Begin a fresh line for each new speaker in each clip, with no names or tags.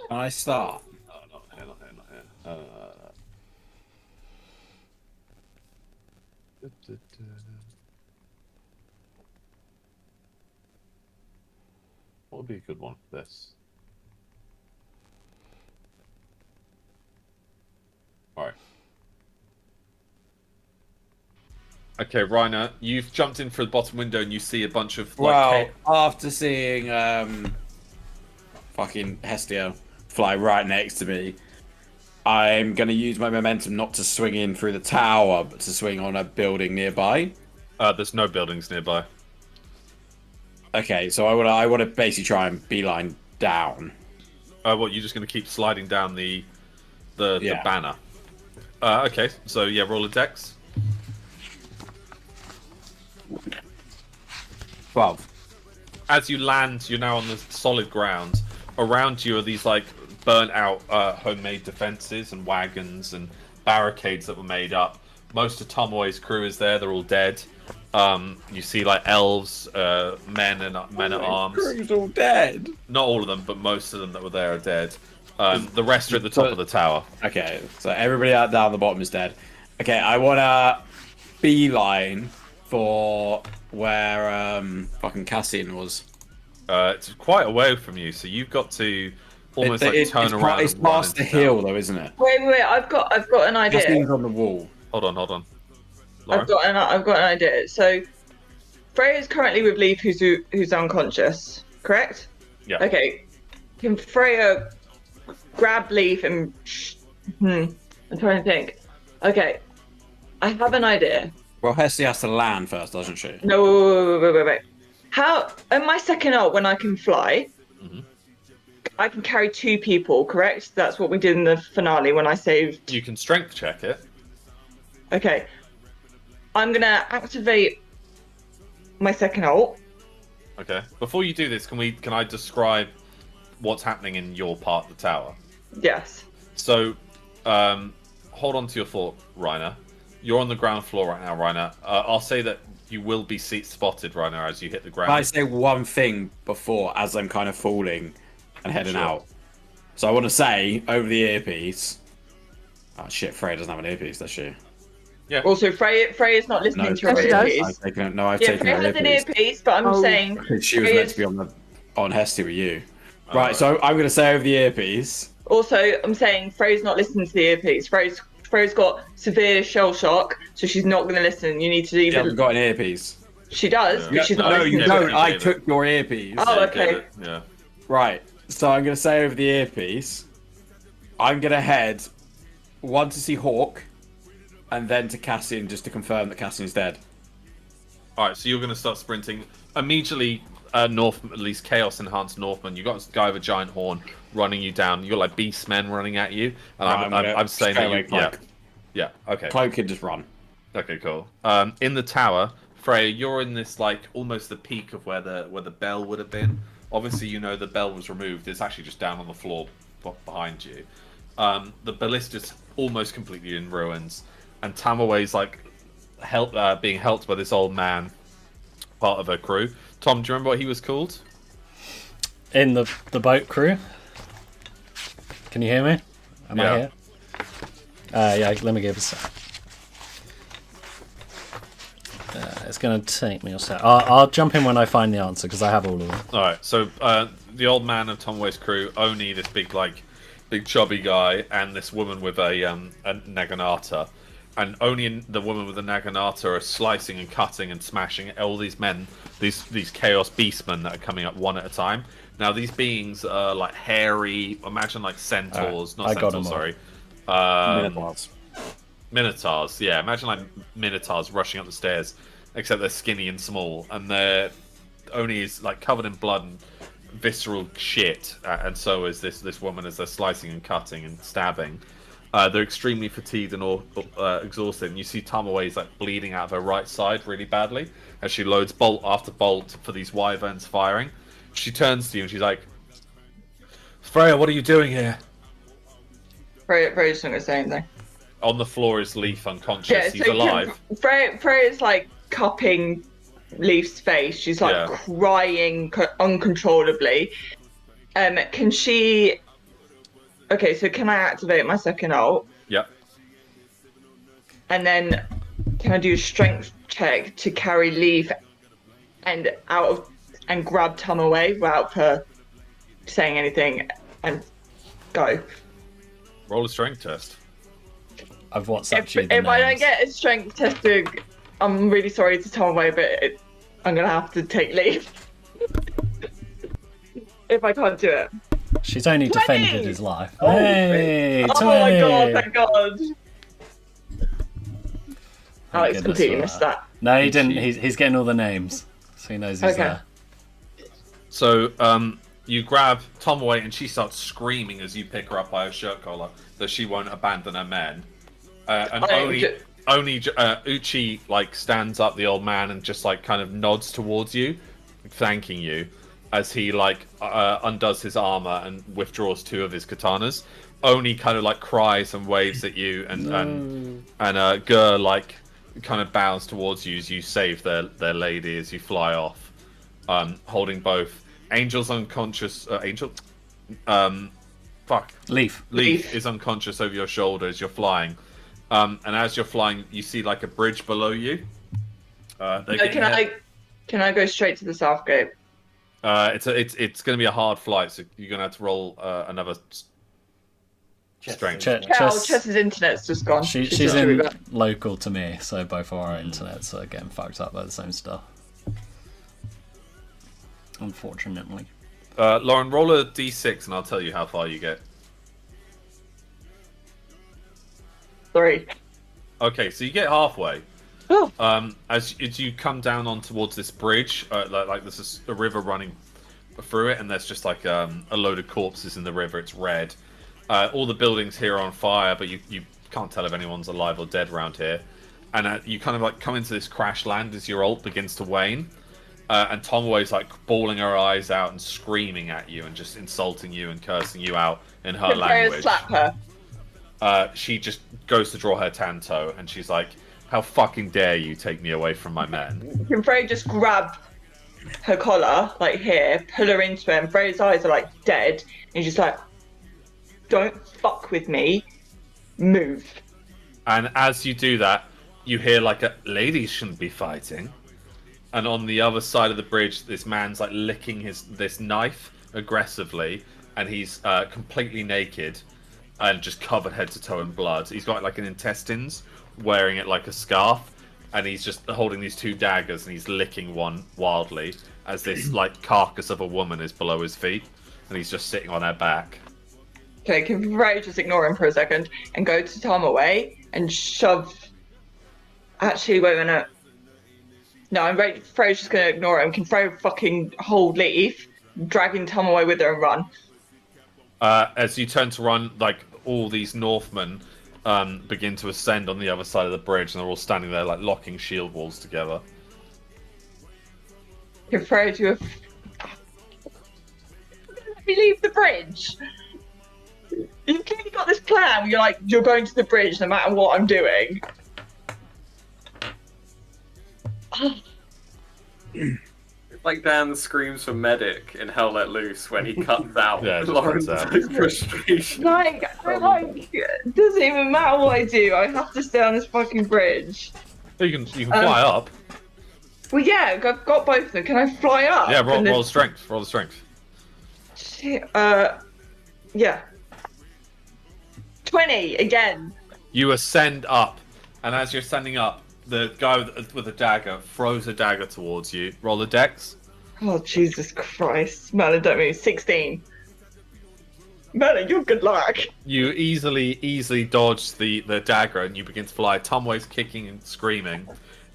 I start.
Oh, not here, not here, not here. What would be a good one for this? Alright. Okay, Reiner, you've jumped in through the bottom window and you see a bunch of
Well, after seeing fucking Hestia fly right next to me, I'm gonna use my momentum not to swing in through the tower, but to swing on a building nearby.
there's no buildings nearby.
Okay, so I wanna basically try and beeline down.
What, you're just going to keep sliding down the banner? Okay, so yeah, roll a dex.
12.
As you land, you're now on the solid ground. Around you are these like burnt out homemade defenses and wagons and barricades that were made up. Most of Tomaway's crew is there; they're all dead. You see like elves, men at arms.
Crew's all dead.
Not all of them, but most of them that were there are dead. The rest are at the top of the tower.
Okay, so everybody out down the bottom is dead. Okay, I wanna beeline for where fucking Cassian was.
It's quite away from you, so you've got to almost turn around.
It's past the hill, though, isn't it?
Wait! I've got an idea.
Cassian's on the wall.
Hold on.
Laura? I've got an idea. So, Freya's currently with Leaf, who's unconscious. Correct?
Yeah.
Okay. Can Freya grab Leaf and? I'm trying to think. Okay, I have an idea.
Well, Hestia has to land first, doesn't she?
No, wait. How? In my second ult, when I can fly, I can carry 2 people. Correct? That's what we did in the finale when I saved.
You can strength check it.
Okay. I'm gonna activate my second ult.
Okay. Before you do this, can I describe what's happening in your part of the tower?
Yes.
So, hold on to your thought, Reiner. You're on the ground floor right now, Reiner. I'll say that you will be spotted, Reiner, as you hit the ground.
I say one thing before, as I'm kind of falling and heading out. So I want to say over the earpiece. Oh shit! Freya doesn't have an earpiece, does she?
Yeah. Also, Freya's not listening to her earpiece.
I've taken her
has an earpiece, but I'm saying
she was meant to be on Hestia with you. Right. So I'm going to say over the earpiece.
Also, I'm saying Freya's not listening to the earpiece. Freya's got severe shell shock, so she's not going to listen. You need to
She hasn't got an earpiece.
She does, but she's not listening.
No, you don't. I took your earpiece.
Oh, okay.
Yeah.
Right. So I'm going to say over the earpiece. I'm going to head one to see Hawk, and then to Cassian just to confirm that Cassian's dead.
All right. So you're going to start sprinting immediately. North, at least Chaos Enhanced Northman. You got this guy with a giant horn running you down. You got like beast men running at you, and I'm saying that yeah. Okay.
Cloak can just run.
Okay, cool. In the tower, Freya, you're in this like almost the peak of where the bell would have been. Obviously, you know the bell was removed. It's actually just down on the floor behind you. The ballista's almost completely in ruins, and Tamaway's like being helped by this old man, part of her crew. Tom, do you remember what he was called?
In the boat crew? Can you hear me? Am I here? Yeah, let me give a sec. It's going to take me a sec. I'll jump in when I find the answer, because I have all of them.
Alright, so the old man of Tomaway's crew, Oni, this big chubby guy, and this woman with a naginata. And Oni and the woman with the naginata are slicing and cutting and smashing all these men, these chaos beastmen that are coming up one at a time. Now these beings are like hairy, imagine like centaurs, not centaurs, sorry. Minotaurs, yeah. Imagine like minotaurs rushing up the stairs, except they're skinny and small, and Oni is like covered in blood and visceral shit, and so is this woman as they're slicing and cutting and stabbing. They're extremely fatigued and exhausted, and you see Tamaway's like bleeding out of her right side really badly as she loads bolt after bolt for these wyverns firing. She turns to you and she's like, "Freya, what are you doing here?"
Freya's not going to say anything.
On the floor is Leaf, unconscious. He's alive.
Freya's like cupping Leaf's face. She's like
Yeah.
crying uncontrollably. Can she? Okay, so can I activate my second ult?
Yep.
And then can I do a strength check to carry Leaf and grab Tom away without her saying anything and go?
Roll a strength test.
I've WhatsApped you the
If I don't
names.
get a strength testing, I'm really sorry to Tom away, but I'm gonna have to take Leaf if I can't do it.
She's only
20!
defended his life. Hey,
Oh my god!
20!
Thank God. Alex
goodness
completely
for
missed
that.
that.
No, he didn't. He's getting all the names, so he knows he's
Okay.
there.
So you grab Tom away, and she starts screaming as you pick her up by her shirt collar that she won't abandon her men. And Uchi like stands up, the old man, and just like kind of nods towards you, thanking you, as he like undoes his armor and withdraws 2 of his katanas. Oni kind of like cries and waves at you, and Gur like kind of bows towards you as you save their lady as you fly off, holding both. Angel's unconscious.
Leaf.
Leaf is unconscious over your shoulder as you're flying. And as you're flying, you see like a bridge below you.
Can I go straight to the south gate?
It's going to be a hard flight, so you're going to have to roll another strength.
Chess's internet's just gone.
She's in local to me, so both of our internets are getting fucked up by the same stuff. Unfortunately.
Lauren, roll a d6 and I'll tell you how far you get.
3.
Okay, so you get halfway.
Oh.
As you come down on towards this bridge, like there's a river running through it, and there's just like a load of corpses in the river. It's red. All the buildings here are on fire, but you can't tell if anyone's alive or dead around here. And you kind of like come into this crash land as your ult begins to wane. And Tomaway's like bawling her eyes out and screaming at you and just insulting you and cursing you out in her language.
Slap her.
She just goes to draw her tanto, and she's like, "How fucking dare you take me away from my men?"
Can Frey just grab her collar, like here, pull her into it, and Frey's eyes are like dead, and he's just like, "Don't fuck with me, move."
And as you do that, you hear like ladies shouldn't be fighting. And on the other side of the bridge, this man's like licking this knife aggressively, and he's completely naked and just covered head to toe in blood. He's got like an intestines, wearing it like a scarf, and he's just holding these 2 daggers, and he's licking one wildly as this like carcass of a woman is below his feet, and he's just sitting on her back.
Okay, can Frey just ignore him for a second and go to Tom away and shove? Actually, wait a minute. No, Frey's just gonna ignore him. Can Frey fucking hold Leaf, dragging Tom away with her and run?
As you turn to run, like all these Northmen begin to ascend on the other side of the bridge, and they're all standing there like locking shield walls together.
Can Frey do a... Let me leave the bridge. You've clearly got this plan where you're like, you're going to the bridge no matter what I'm doing.
Like Dan screams for medic in Hell Let Loose when he cuts out
Yeah, just
Lauren's
cuts out.
frustration.
Like, it doesn't even matter what I do, I have to stay on this fucking bridge.
You can fly up.
Well, yeah, I've got both of them. Can I fly up?
Yeah, roll strength. Roll the strength.
Shit, yeah. 20 again.
You ascend up, and as you're ascending up, the guy with the dagger throws a dagger towards you. Roll the dex.
Oh, Jesus Christ. Melon, don't move. 16. Melon, you're good luck.
You easily dodge the dagger, and you begin to fly. Tomway's kicking and screaming,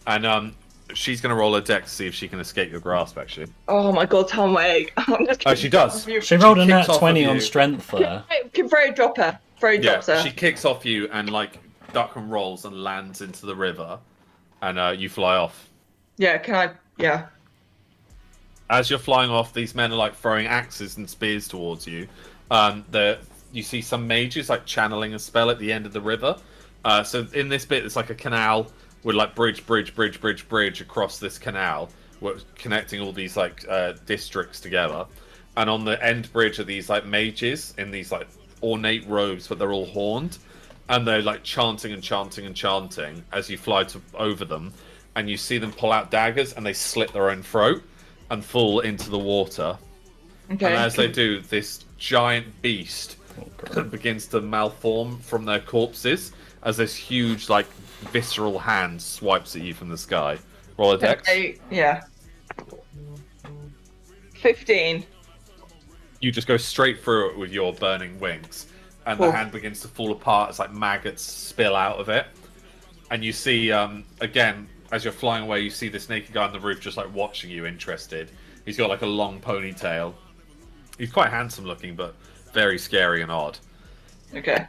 and she's going to roll a dex to see if she can escape your grasp, actually.
Oh my god, Tom Wake. I'm just
Oh, she does.
She rolled a
kicks
nat
off
20
of
on
you.
strength there.
Can Frey drop her? Frey
Yeah,
drops her.
she kicks off you and like duck and rolls and lands into the river, and you fly off.
Yeah, can I? Yeah.
As you're flying off, these men are like throwing axes and spears towards you. You see some mages like channeling a spell at the end of the river. So in this bit, it's like a canal with like bridge across this canal. connecting all these like districts together. And on the end bridge are these like mages in these like ornate robes, but they're all horned, and they're like chanting and chanting and chanting as you fly over them, and you see them pull out daggers and they slit their own throat and fall into the water.
Okay.
And as they do, this giant beast begins to malform from their corpses as this huge, like, visceral hand swipes at you from the sky. Roll a dex.
Yeah. 15.
You just go straight through it with your burning wings, and the hand begins to fall apart as like maggots spill out of it. And you see, again, as you're flying away, you see this naked guy on the roof just like watching you, interested. He's got like a long ponytail. He's quite handsome looking, but very scary and odd.
Okay.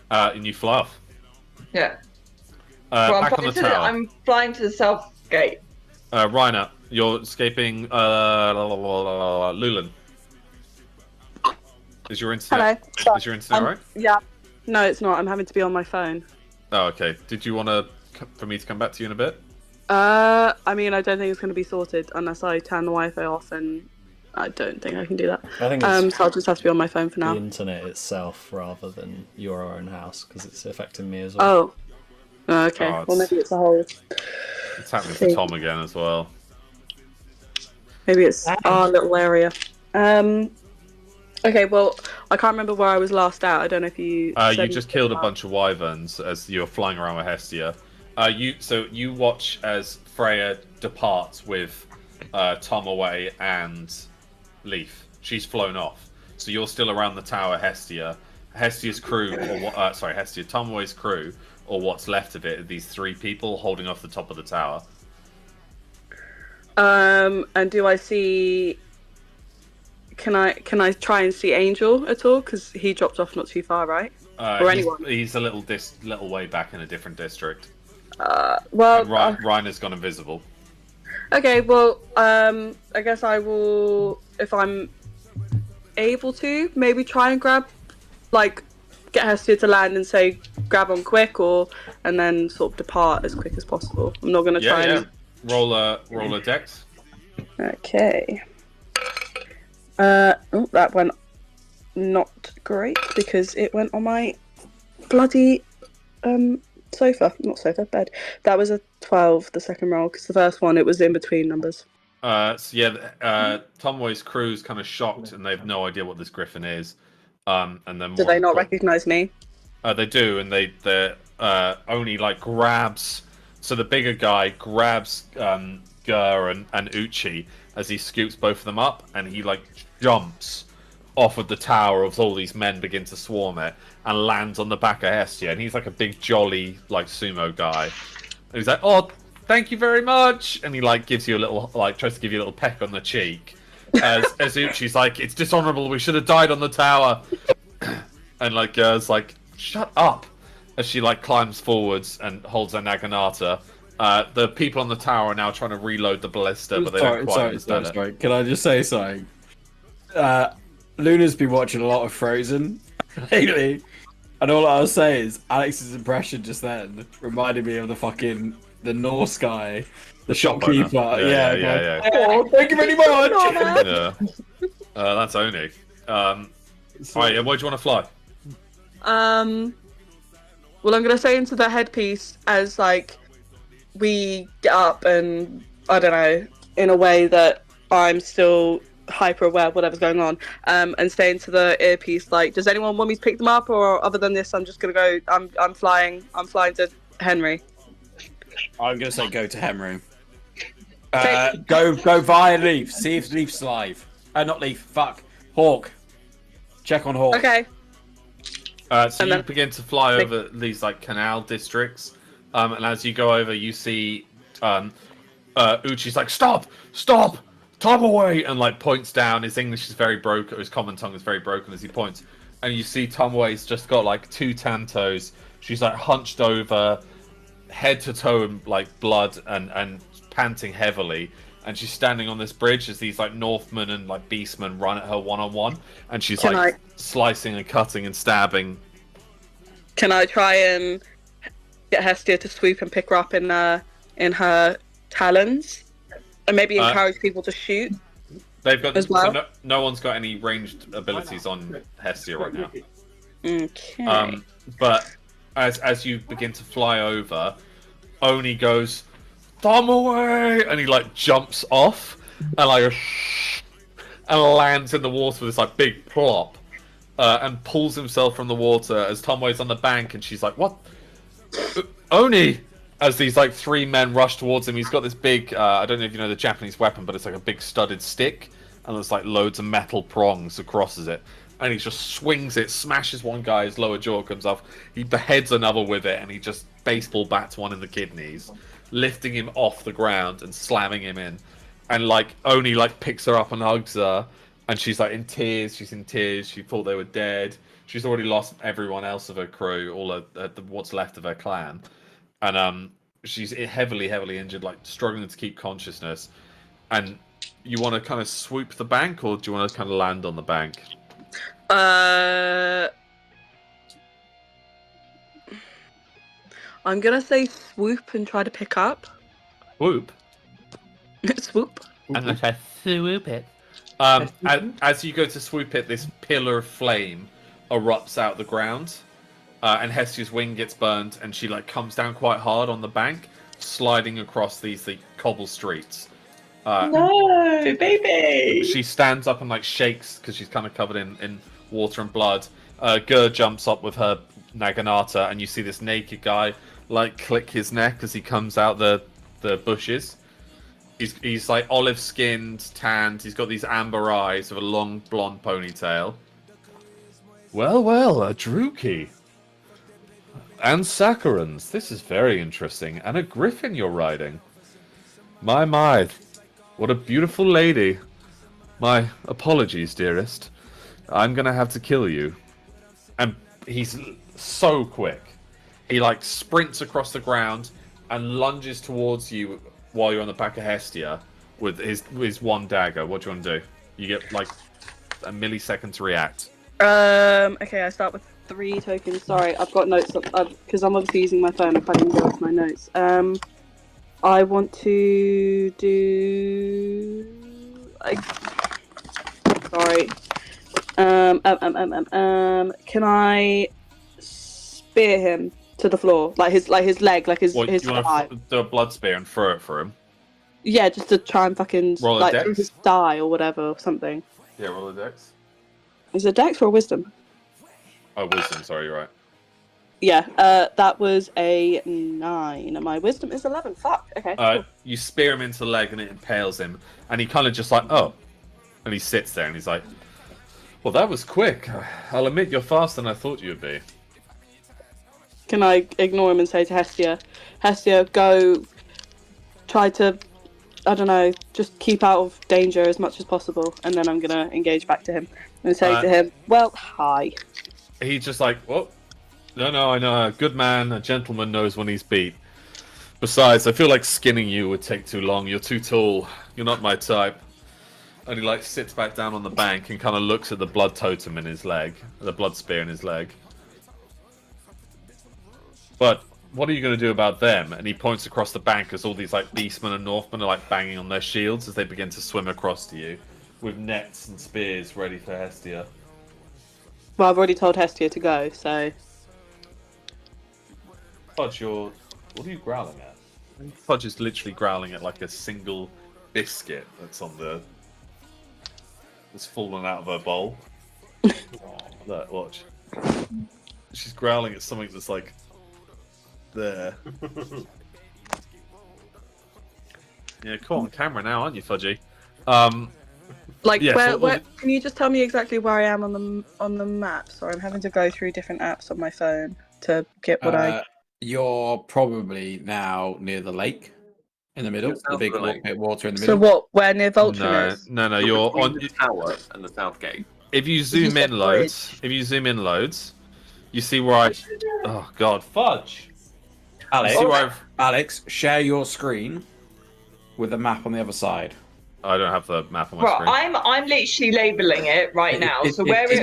And you fly off.
Yeah.
Back on the tower.
I'm flying to the south gate.
Reiner, you're escaping Lulan. Is your internet?
Hello.
Is your internet right?
Yeah. No, it's not. I'm having to be on my phone.
Oh, okay. Did you want for me to come back to you in a bit?
I mean, I don't think it's going to be sorted unless I turn the Wi-Fi off, and I don't think I can do that.
I think it's
so I'll just have to be on my phone for
the
now.
internet itself rather than your own house, because it's affecting me as well.
Oh, okay.
Oh,
well, maybe it's a whole.
It's happening to Tom again as well.
Maybe it's our little area. Okay, well, I can't remember where I was last at. I don't know if you.
You just killed a bunch of wyverns as you were flying around with Hestia. You watch as Freya departs with Tom away and Leaf. She's flown off, so you're still around the tower. Hestia's crew, Hestia, Tomaway's crew, or what's left of it, are these three people holding off the top of the tower.
And do I see? Can I try and see Angel at all? Because he dropped off not too far, right? Or anyone?
He's a little way back in a different district.
Well,
Reiner's gone invisible.
Okay, well, I guess I will, if I'm able to, maybe try and get Hestia to land and say, grab on quick, and then sort of depart as quick as possible. I'm not going to try and...
Roll a dex.
Okay. That went not great because it went on my bloody bed. That was a 12, the second roll, because the first one, it was in between numbers.
Tomway's crew's kind of shocked and they have no idea what this griffin is. And then
do they not recognize me?
They do, and they're only grabs. So the bigger guy grabs Gur and Uchi as he scoops both of them up, and he jumps off of the tower as all these men begin to swarm it, and lands on the back of Hestia. And he's like a big jolly sumo guy. And he's like, "Oh, thank you very much," and he gives you a little tries to give you a little peck on the cheek. As Uchi's like, "It's dishonorable. We should have died on the tower." And Gur's like, "Shut up!" As she climbs forwards and holds her naginata. The people on the tower are now trying to reload the ballista, but they don't quite understand it.
Sorry. Can I just say something? Luna's been watching a lot of Frozen lately, and all I'll say is Alex's impression just then reminded me of the Norse guy, the shopkeeper. Yeah. Oh, thank you very much.
Yeah. That's Oni. Alright, where do you want to fly?
Well, I'm going to say into the headpiece as we get up, and I don't know, in a way that I'm still hyper aware of whatever's going on, and stay into the earpiece. Does anyone want me to pick them up, or other than this, I'm just going to go? I'm flying to Henry.
I'm going to say go to Henry. Go via Leaf. See if Leaf's live. Not Leaf. Fuck. Hawk. Check on Hawk.
Okay.
So you begin to fly over these canal districts, and as you go over, you see Uchi's stop, Tom away, and points down. His English is very broken. His common tongue is very broken as he points, and you see Tom Way's just got two tantos. She's hunched over, head to toe in blood and panting heavily. And she's standing on this bridge as these Northmen and beastmen run at her one-on-one, and she's slicing and cutting and stabbing.
Can I try and get Hestia to swoop and pick her up in her talons, And maybe encourage people to shoot.
They've got
as well.
so no one's got any ranged abilities on Hestia right now.
Okay.
But as you begin to fly over, Oni goes, "Thumb away!" and he like jumps off and like and lands in the water with this like big plop, and pulls himself from the water as Tomoe's on the bank, and she's like, "What, Oni?" As these like 3 men rush towards him, he's got this big, I don't know if you know the Japanese weapon, but it's like a big studded stick, and there's like loads of metal prongs that crosses it. And he just swings it, smashes one guy, his lower jaw comes off, he beheads another with it, and he just baseball bats one in the kidneys, lifting him off the ground and slamming him in. And like Oni like picks her up and hugs her, and she's like in tears, she's in tears, she thought they were dead. She's already lost everyone else of her crew, all of what's left of her clan. And she's heavily injured, like struggling to keep consciousness. And you want to kind of swoop the bank, or do you want to kind of land on the bank?
I'm gonna say swoop and try to pick up.
Swoop?
Swoop.
I'm gonna try swoop it. As you go to swoop it, this pillar of flame erupts out the ground. And Hestia's wing gets burned, and she like comes down quite hard on the bank, sliding across the cobble streets.
No, baby.
She stands up and like shakes because she's kind of covered in water and blood. Gur jumps up with her Naginata, and you see this naked guy like click his neck as he comes out the bushes. He's like olive skinned, tanned. He's got these amber eyes with a long blonde ponytail. Well, a Druki. And Saccharins. This is very interesting. And a griffin you're riding. My. What a beautiful lady. My apologies, dearest. I'm gonna have to kill you. And he's so quick. He like sprints across the ground and lunges towards you while you're on the back of Hestia with his one dagger. What do you want to do? You get like a millisecond to react.
Okay, I start with 3 tokens. Sorry, I've got notes because I'm obviously using my phone. If I can go off my notes. I want to do. Sorry. Can I spear him to the floor, like his leg, like his
What,
his
you want
thigh?
to do a blood spear and throw it for him?
Yeah, just to try and fucking
Roll a
like
dex?
through his thigh or whatever, or something.
Yeah, roll a dex.
Is it dex or wisdom?
Oh, wisdom. Sorry, you're right.
Yeah, that was a 9. My wisdom is 11. Fuck. Okay. Cool.
You spear him into the leg and it impales him, and he kind of just like, oh, and he sits there and he's like, well, that was quick. I'll admit you're faster than I thought you would be.
Can I ignore him and say to Hestia, go try to, I don't know, just keep out of danger as much as possible, and then I'm gonna engage back to him and say to him, well, hi.
He's just like, well, no, I know. A good man, a gentleman knows when he's beat. Besides, I feel like skinning you would take too long. You're too tall. You're not my type. And he like sits back down on the bank and kind of looks at the blood totem in his leg, the blood spear in his leg. But what are you going to do about them? And he points across the bank as all these like beastmen and northmen are like banging on their shields as they begin to swim across to you with nets and spears ready for Hestia.
Well, I've already told Hestia to go, so.
Fudge, what are you growling at? Fudge is literally growling at like a single biscuit that's fallen out of her bowl. Look, watch. She's growling at something that's like there. Yeah, cool on camera now, aren't you, Fudgy?
Like,
yeah,
where? Can you just tell me exactly where I am on the map? Sorry, I'm having to go through different apps on my phone to get what I.
You're probably now near the lake in the middle, the big bit of water in the
So
middle.
what? Where near Voltron is?
No, you're on
the tower and the south gate.
If you zoom in loads, you see where I. Oh God, Fudge!
Alex, share your screen with the map on the other side.
I don't have the map on my screen.
I'm literally labeling it right now. So where is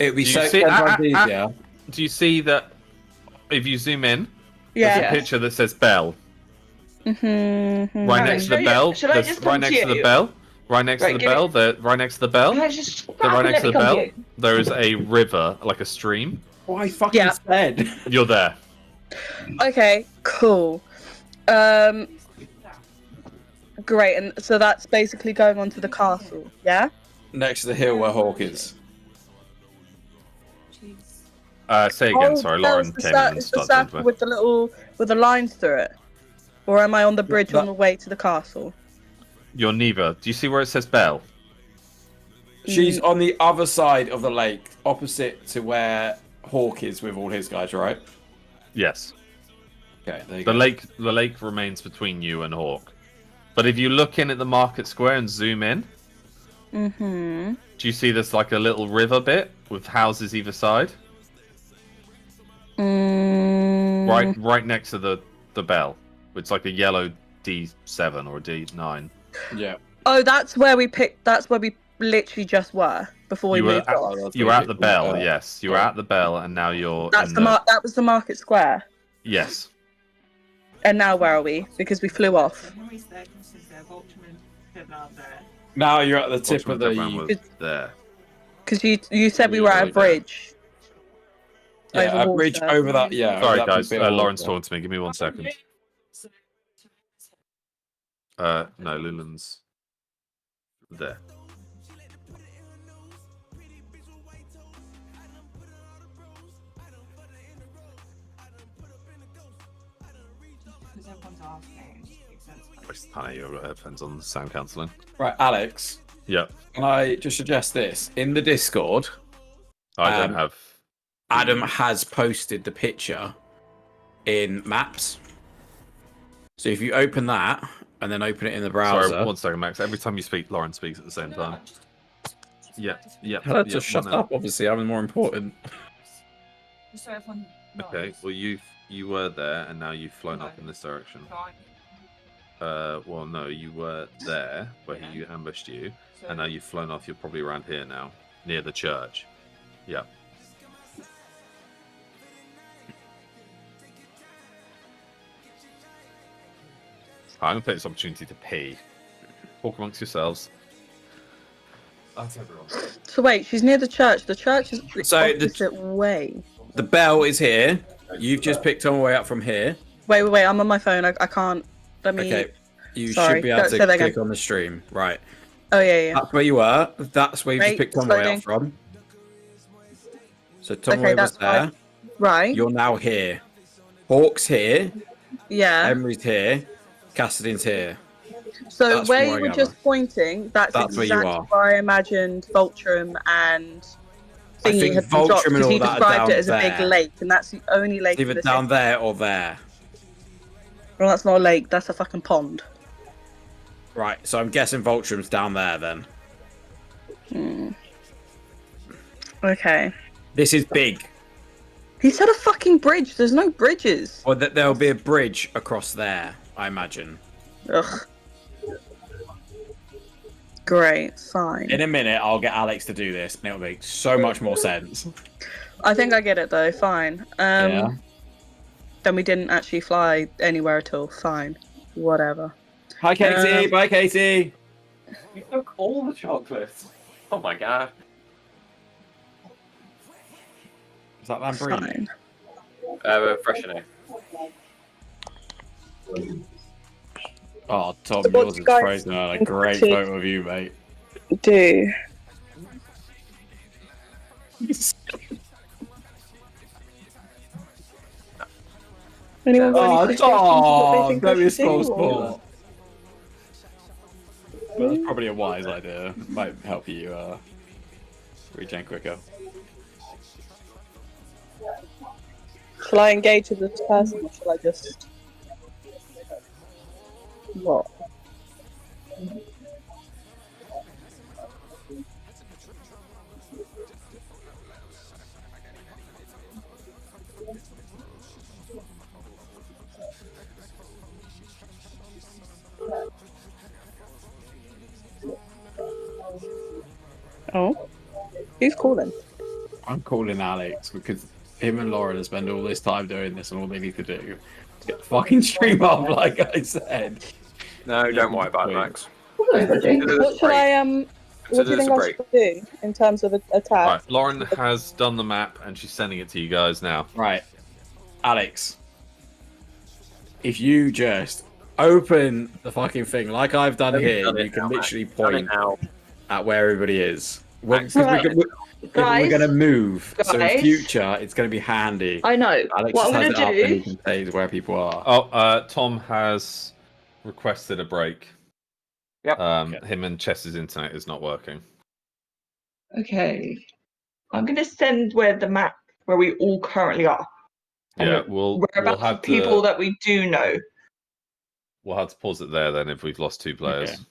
It would be so
see,
easier.
Do you see that? If you zoom in,
Yeah.
there's a picture that says Bell.
Mm-hmm.
Right next to the bell.
Shall I just come
right next
to
to the
you?
bell. Right next to
Right,
the
give
bell.
it-
The right next to the bell.
Can I just
The right next
let
to
me
the
come to
bell.
you?
There is a river, like a stream.
Oh, I fucking
Yeah.
said.
You're there.
Okay, cool. Great, and so that's basically going on to the castle, yeah?
Next to the hill where Hawk is.
Say again. Sorry,
that
Lauren
was
came in and
it's the
started talking to
circle
me.
with the lines through it. Or am I on the bridge
That-
on the way to the castle?
You're neither. Do you see where it says bell?
She's on the other side of the lake, opposite to where Hawk is with all his guys, right?
Yes.
Okay, there you
The
go.
lake remains between you and Hawk. But if you look in at the market square and zoom in,
Mm-hmm.
do you see there's like a little river bit with houses either side? Right next to the bell. It's like a yellow D7 or D9.
Yeah.
Oh, that's where we literally just were before we
You were
moved
at,
off.
you were at the bell,
Uh,
yes. You were at the bell, and now you're
That's
in the...
that was the market square.
Yes.
And now where are we? Because we flew off.
Now you're at the tip of
Ultimate Deadman
the...
was there.
Because you said we were at a bridge.
Yeah,
over
a bridge
water.
over that, yeah.
Sorry,
over that
guys.
bit of
Lauren's
water.
talking to me. Give me 1 second. No, Lulan's there. Honey, your headphones on, sound cancelling.
Right, Alex,
Yep.
can I just suggest this? In the Discord,
I don't have...
Adam has posted the picture in Maps. So if you open that, and then open it in the browser...
Sorry, 1 second, Max. Every time you speak, Lauren speaks at the same time. Yeah.
Tell her to shut up, obviously. I'm more important.
Okay, well, you were there, and now you've flown up in this direction. Well, no, you were there, where he ambushed you, and now you've flown off. You're probably around here now, near the church. Yeah. I'm going to take this opportunity to pee. Talk amongst yourselves. That's everyone.
So wait, she's near the church. The church is the
So the-
opposite way.
The bell is here. You've just picked on way up from here.
Wait. I'm on my phone. I can't. Let me.
Okay. You
Sorry,
should be able
say
to
that
click
again.
on the stream. Right.
Oh yeah.
That's where you were. That's where you just
Right,
picked on way
loading.
up from. So Tom
Okay,
was
that's
there.
fine. Right.
You're now here. Hawk's here.
Yeah.
Emery's here. Cassidy's here.
So
that's
where
from
you
where I
were
gather.
just pointing, that's
That's where you
exactly
are.
where I imagined Vulturum and
I
Thingy
think
had been dropped
Vulturum and
because
all
he
that are
described it
down
as a big
there.
lake, and that's the only lake.
It's either
in this
down
area.
there or there.
Well, that's not a lake. That's a fucking pond.
Right, so I'm guessing Vulturum's down there then.
Okay.
This is big.
He said a fucking bridge. There's no bridges.
Or that there'll be a bridge across there, I imagine.
Ugh. Great. Fine.
In a minute, I'll get Alex to do this, and it'll make so much more sense.
I think I get it though. Fine.
Yeah.
Then we didn't actually fly anywhere at all. Fine. Whatever.
Hi, Katie. Bye, Katie.
You took all the chocolates. Oh my god.
Is that Lamborghini?
Fine.
Freshener.
Oh, Tom,
So what
yours
do
is
you guys
frozen. A great
think?
photo of you, mate.
Do. Anyone got any suggestions of what they think I
don't be a
should do,
small
or-
sport. But that's probably a wise idea. Might help you regen quicker.
Shall I engage with this person, or shall I just... What? Oh? Who's calling?
I'm calling Alex because him and Lauren have spent all this time doing this, and all they need to do Get the fucking stream up, like I said.
No, don't worry about it, Max.
Everybody.
What should I What do you think I should do in terms of attack?
Right, Lauren has done the map and she's sending it to you guys now.
Right, Alex. If you just open the fucking thing like I've done here, you can literally point at where everybody is. We're going to move, so in future it's going to be handy.
I know.
Alex
What I'm
has
going
it up
to
and he
do.
can say where people are.
Oh, Tom has requested a break.
Yep.
Him and Chess's internet is not working.
Okay. I'm going to send where we all currently are.
Yeah,
And
we'll have
people
to,
that we do know.
we'll have to pause it there then if we've lost 2 players.
Okay.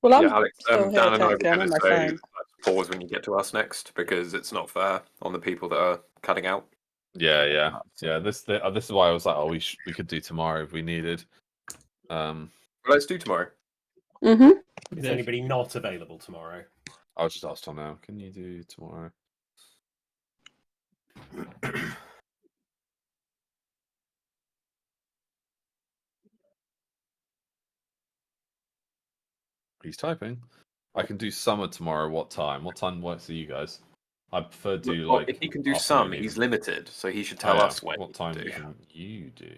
Well, I'm
Alex,
still here
Dan and I were
technically. I'm
going
on my
to say
phone.
let's pause when you get to us next because it's not fair on the people that are cutting out.
Yeah. This is why I was like, we could do tomorrow if we needed.
Let's do tomorrow.
Mm-hmm.
Is anybody not available tomorrow?
I'll just ask Tom now. Can you do tomorrow? He's typing. I can do summer tomorrow. What time? What time works for you guys? I prefer to do like.
If he can do
afternoon
some,
even.
he's limited, so he should tell us when.
What time
do.
can you do?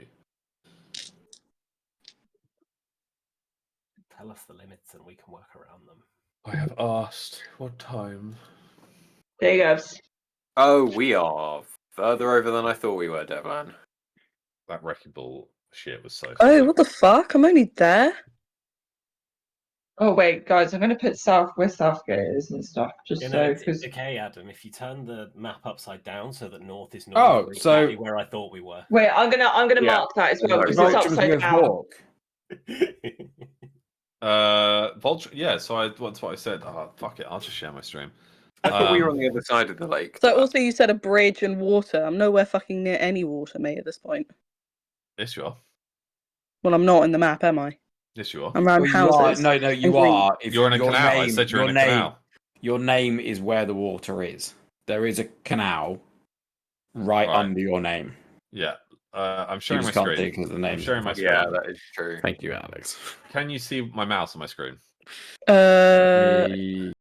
Tell us the limits and we can work around them.
I have asked. What time?
There you go.
Oh, we are further over than I thought we were, Devlan.
That wrecking ball shit was so.
Oh, what the fuck? I'm only there.
Oh wait, guys, I'm going to put where Southgate is and stuff, just
You
so
know,
because
okay, Adam. If you turn the map upside down so that north is north,
Oh,
we're
so-
exactly where I thought we were.
wait, I'm gonna
Yeah.
mark that as well because
No,
it's
Vulture was
upside
with
down.
Hawk.
Vulture. Yeah. So that's what I said. Oh, fuck it. I'll just share my stream.
I thought we were on the other side of the lake.
So also you said a bridge and water. I'm nowhere fucking near any water, mate, at this point.
Yes, you are.
Well, I'm not in the map, am I?
Yes, you are.
I'm around
Well, you are.
houses.
No, you
and green.
are. If
You're in a
your
canal. I
name-
said you're
your
in a
name-
canal.
Your name is where the water is. There is a canal right under your name.
Yeah. I'm
You
sharing my
just can't
screen.
think of the name.
I'm sharing my screen.
Yeah, that is true.
Thank you, Alex.
Can you see my mouse on my screen?
Uh,
Me-